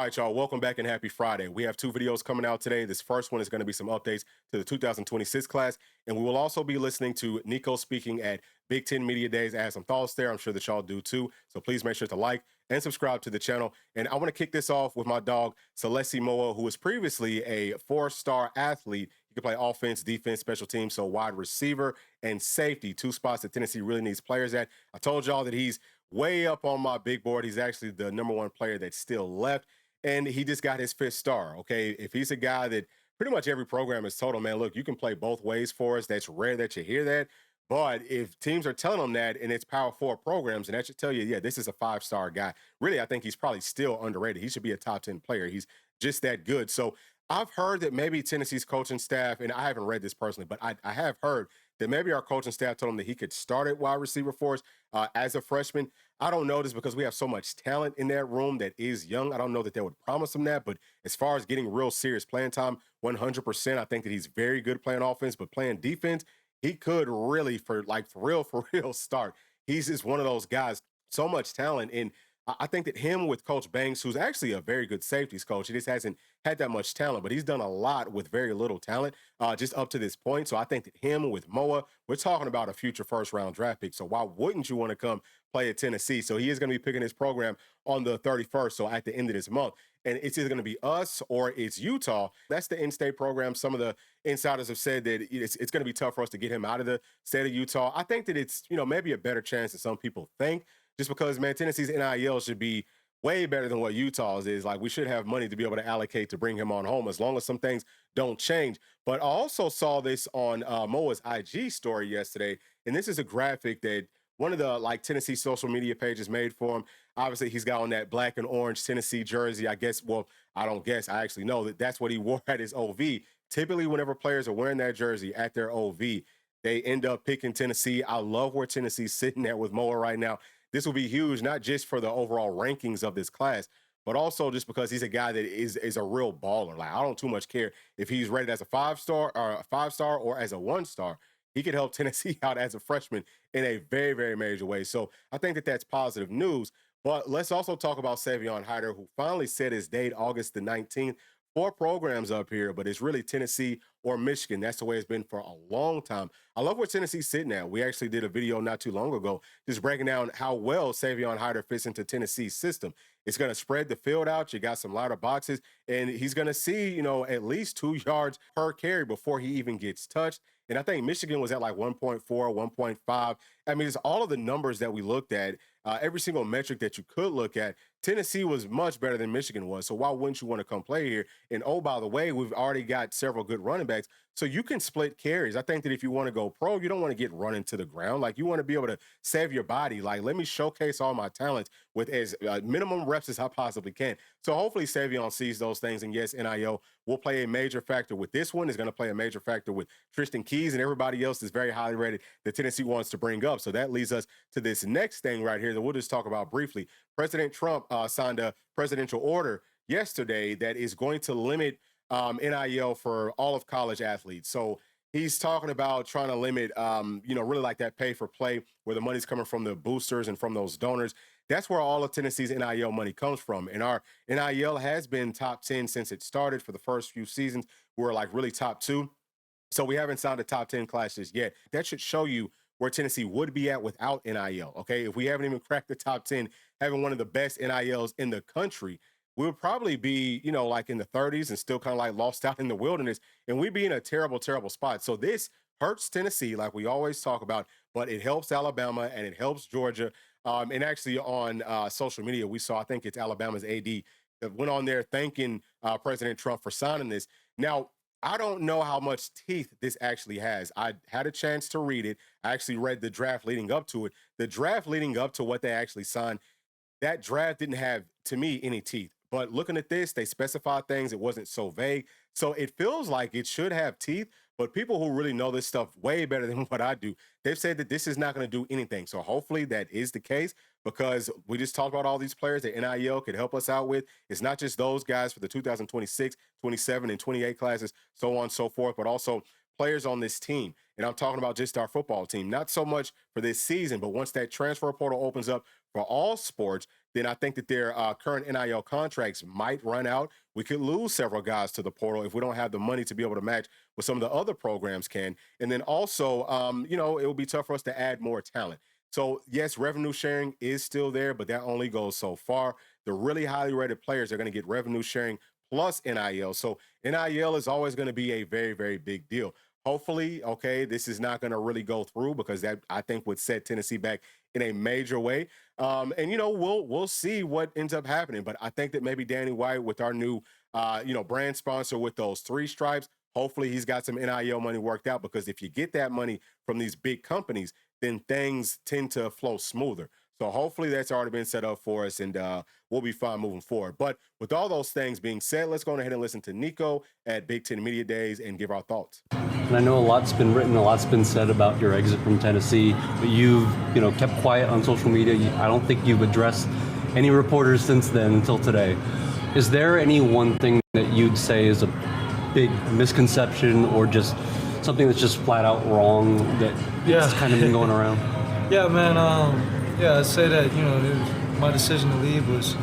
right, y'all. Welcome back and happy Friday. We have two videos coming out today. This first one is going to be some updates to the 2026 class, and we will also be listening to Nico speaking at Big Ten Media Days. I have some thoughts there. I'm sure that y'all do too. So please make sure to like and subscribe to the channel. And I want to kick this off with my dog, Celeste Moa, who was previously a 4-star athlete. He can play offense, defense, special teams, so wide receiver and safety, two spots that Tennessee really needs players at. I told y'all that he's way up on my big board. He's actually the #1 player that's still left, and he just got his 5th star, okay? If he's a guy that pretty much every program has told him, man, look, you can play both ways for us. That's rare that you hear that. But if teams are telling him that and it's Power 4 programs, and that should tell you, yeah, this is a 5-star guy. Really, I think he's probably still underrated. He should be a top 10 player. He's just that good. So I've heard that maybe Tennessee's coaching staff, and I haven't read this personally, but I have heard that maybe our coaching staff told him that he could start at wide receiver for us as a freshman. I don't know this because we have so much talent in that room that is young. I don't know that they would promise him that, but as far as getting real serious playing time, 100%, I think that he's very good playing offense, but playing defense, he could really, for real, start. He's just one of those guys, so much talent. And I think that him with Coach Banks, who's actually a very good safeties coach, he just hasn't had that much talent, but he's done a lot with very little talent just up to this point. So I think that him with Moa, we're talking about a future first-round draft pick. So why wouldn't you want to come play at Tennessee? So he is going to be picking his program on the 31st, so at the end of this month. And it's either going to be us or it's Utah. That's the in-state program. Some of the insiders have said that it's going to be tough for us to get him out of the state of Utah. I think that it's, maybe a better chance than some people think, just because, man, Tennessee's NIL should be way better than what Utah's is. Like, we should have money to be able to allocate to bring him on home as long as some things don't change. But I also saw this on Moa's IG story yesterday, and this is a graphic that one of the Tennessee social media pages made for him. Obviously, he's got on that black and orange Tennessee jersey. I guess, well, I don't guess. I actually know that that's what he wore at his OV. Typically, whenever players are wearing that jersey at their OV, they end up picking Tennessee. I love where Tennessee's sitting at with Moa right now. This will be huge, not just for the overall rankings of this class, but also just because he's a guy that is a real baller. Like, I don't too much care if he's rated as a 5-star or as a 1-star. He could help Tennessee out as a freshman in a very, very major way. So I think that that's positive news. But let's also talk about Savion Hyder, who finally set his date, August the 19th. 4 programs up here, but it's really Tennessee or Michigan. That's the way it's been for a long time. I love where Tennessee's sitting at. We actually did a video not too long ago just breaking down how well Savion Hyder fits into Tennessee's system. It's going to spread the field out. You got some lighter boxes, and he's going to see, at least 2 yards per carry before he even gets touched. And I think Michigan was at like 1.4, 1.5. I mean, it's all of the numbers that we looked at, every single metric that you could look at. Tennessee was much better than Michigan was. So why wouldn't you want to come play here? And oh, by the way, we've already got several good running backs. So you can split carries. I think that if you want to go pro, you don't want to get running to the ground. Like, you want to be able to save your body. Like, let me showcase all my talents with as minimum reps as I possibly can. So hopefully Savion sees those things. And yes, NIL will play a major factor with this one. Is going to play a major factor with Tristan Keys and everybody else is very highly rated that Tennessee wants to bring up. So that leads us to this next thing right here that we'll just talk about briefly. President Trump signed a presidential order yesterday that is going to limit NIL for all of college athletes. So he's talking about trying to limit, really like that pay for play where the money's coming from the boosters and from those donors. That's where all of Tennessee's NIL money comes from. And our NIL has been top 10 since it started. For the first few seasons, we were like really top 2. So we haven't signed a top 10 class just yet. That should show you where Tennessee would be at without NIL, okay? If we haven't even cracked the top 10, having one of the best NILs in the country, we would probably be, like in the 30s and still kind of like lost out in the wilderness, and we'd be in a terrible, terrible spot. So this hurts Tennessee, like we always talk about, but it helps Alabama and it helps Georgia. And actually on social media, we saw, I think it's Alabama's AD that went on there thanking President Trump for signing this. Now, I don't know how much teeth this actually has. I had a chance to read it. I actually read the draft leading up to it. The draft leading up to what they actually signed, that draft didn't have, to me, any teeth. But looking at this, they specified things. It wasn't so vague. So it feels like it should have teeth. But people who really know this stuff way better than what I do, they've said that this is not going to do anything. So hopefully that is the case, because we just talked about all these players that NIL could help us out with. It's not just those guys for the 2026, 27, and 28 classes, so on and so forth, but also players on this team. And I'm talking about just our football team, not so much for this season, but once that transfer portal opens up for all sports, then I think that their current NIL contracts might run out. We could lose several guys to the portal if we don't have the money to be able to match what some of the other programs can. And then also, you know, it will be tough for us to add more talent. So yes, revenue sharing is still there, but that only goes so far. The really highly rated players are going to get revenue sharing plus NIL. So NIL is always going to be a very, very big deal. Hopefully, okay, this is not going to really go through because that I think would set Tennessee back in a major way. And you know, we'll see what ends up happening. But I think that maybe Danny White with our new you know, brand sponsor with those 3 stripes, hopefully he's got some NIL money worked out, because if you get that money from these big companies, then things tend to flow smoother. So hopefully that's already been set up for us, and we'll be fine moving forward. But with all those things being said, let's go ahead and listen to Nico at Big Ten Media Days and give our thoughts. And I know a lot's been written, a lot's been said about your exit from Tennessee, but you've, you know, kept quiet on social media. I don't think you've addressed any reporters since then until today. Is there any one thing that you'd say is a big misconception or just something that's just flat out wrong that it's kind of been going around? Yeah, man. Yeah, I'd say that, you know, my decision to leave was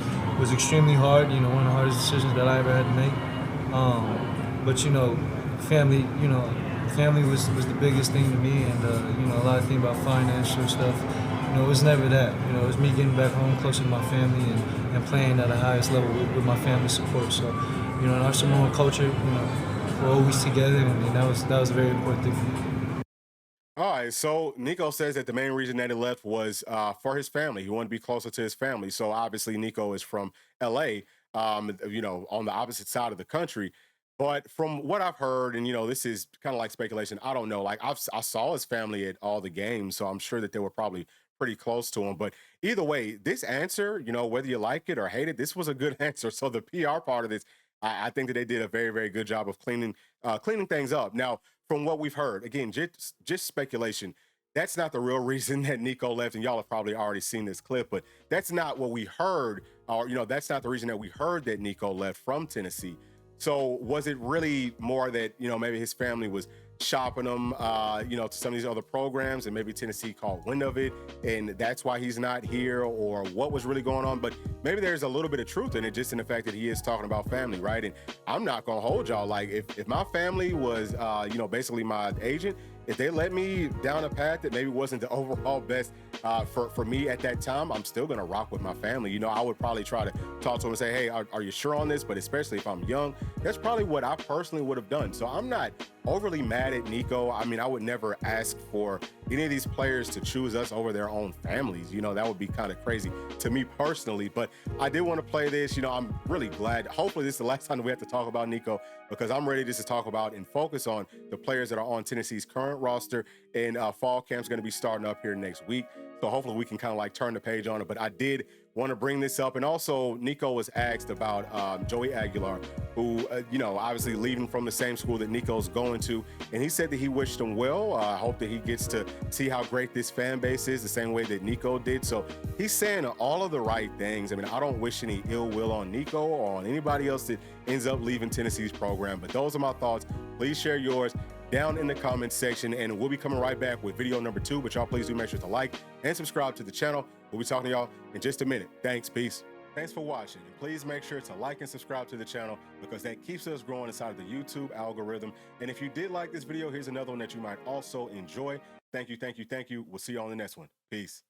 extremely hard. You know, one of the hardest decisions that I ever had to make. But you know, family was the biggest thing to me, and you know, a lot of things about financial stuff. You know, it was never that. You know, it was me getting back home closer to my family and playing at the highest level with my family support. So, you know, in our Samoan culture, you know, we're always together, and that was a very important thing for me. All right, so Nico says that the main reason that he left was for his family. He wanted to be closer to his family. So obviously Nico is from LA, you know, on the opposite side of the country. But from what I've heard, and you know, this is kind of like speculation, I don't know. Like I saw his family at all the games, so I'm sure that they were probably pretty close to him. But either way, this answer, you know, whether you like it or hate it, this was a good answer. So the PR part of this, I think that they did a very, very good job of cleaning things up. Now, from what we've heard, again, just speculation. That's not the real reason that Nico left, and y'all have probably already seen this clip, but that's not what we heard, or you know, that's not the reason that we heard that Nico left from Tennessee. So was it really more that, you know, maybe his family was shopping him, you know, to some of these other programs, and maybe Tennessee caught wind of it, and that's why he's not here, or what was really going on? But maybe there's a little bit of truth in it, just in the fact that he is talking about family, right? And I'm not gonna hold y'all. Like, if my family was, you know, basically my agent, if they led me down a path that maybe wasn't the overall best for me at that time, I'm still gonna rock with my family. You know, I would probably try to talk to them and say, hey, are you sure on this? But especially if I'm young, that's probably what I personally would have done. So I'm not overly mad at Nico. I mean, I would never ask for any of these players to choose us over their own families. You know, that would be kind of crazy to me personally. But I did want to play this. You know, I'm really glad. Hopefully this is the last time that we have to talk about Nico, because I'm ready just to talk about and focus on the players that are on Tennessee's current roster. And fall camp's going to be starting up here next week. So hopefully we can kind of like turn the page on it. But I did want to bring this up. And also Nico was asked about Joey Aguilar, who, you know, obviously leaving from the same school that Nico's going to. And he said that he wished him well. I hope that he gets to see how great this fan base is the same way that Nico did. So he's saying all of the right things. I mean, I don't wish any ill will on Nico or on anybody else that ends up leaving Tennessee's program. But those are my thoughts. Please share yours down in the comments section, and we'll be coming right back with video number 2. But y'all please do make sure to like and subscribe to the channel. We'll be talking to y'all in just a minute. Thanks, peace. Thanks for watching, and please make sure to like and subscribe to the channel, because that keeps us growing inside of the YouTube algorithm. And if you did like this video, here's another one that you might also enjoy. Thank you, thank you, thank you. We'll see you on the next one. Peace.